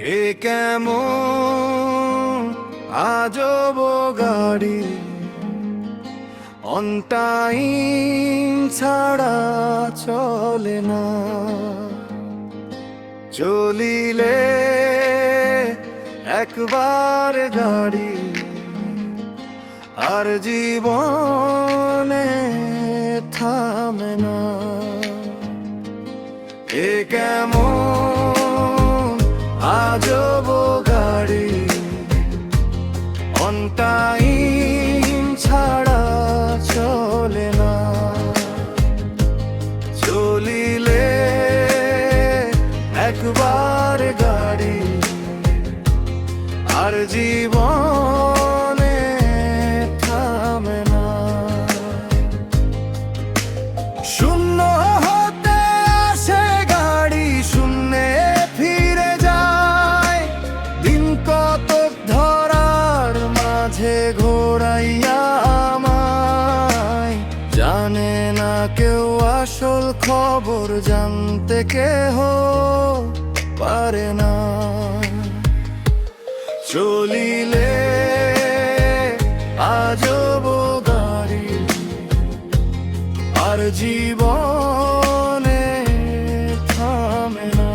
এ কেমন আজব গাড়ি, অন টাইম ছাড়া চলে না। চলিলে একবার গাড়ি, আর জীবনে থামে না। এ কেমন আজব গাড়ি, অন টাইম ছাড়া চলে না। চলিলে একবার গাড়ি, আর জীবনে থামে না। শূন্য হতে আসে গাড়ি, শূন্যে ফিরে যায়। দিন কতক ধরার মাঝে ঘোরাইয়া আমায়। জানে না কেউ আসল খবর, জানতে কেহ পারে না। চলিলে আজব গাড়ি, আর জীবনে থামে না।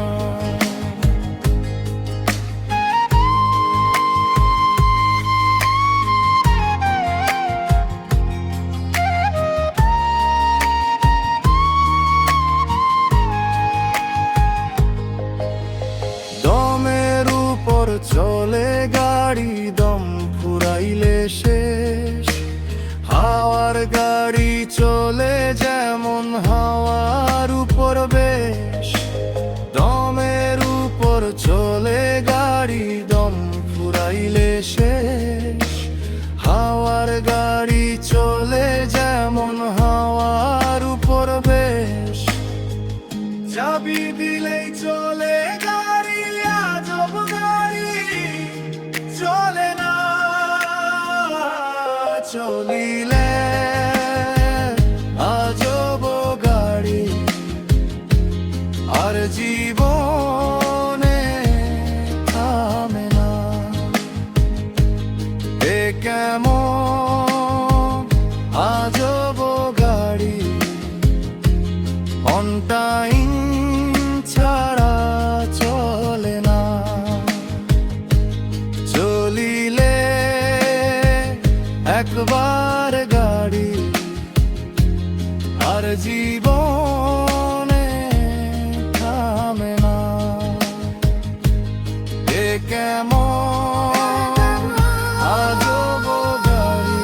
দমের উপর চলে গাড়ি, দম ফুরাইলে শেষ। হাওয়ার গাড়ি চলে যেমন হাওয়ার উপর বেশ। দমের উপর চলে গাড়ি, দম ফুরাইলে শেষ। হাওয়ার গাড়ি চলে যেমন হাওয়ার উপর বেশ। চাবি দিলেই চলে গাড়ি, আজব গাড়ি চলে না। চলিলে আজব গাড়ি, আর জীবনে থামে না। এ কেমন আজব গাড়ি, অন টাইম ছাড়া চলে না। চলিলে একবার গাড়ি, আর জীবনে থামে না। এ কেমন আজব গাড়ি,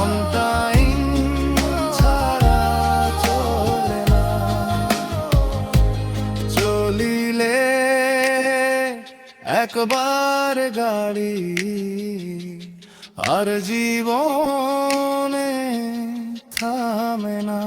অন টাইম ছাড়া চলে না। চলিলে একবার গাড়ি, আর জীবনে থামে না।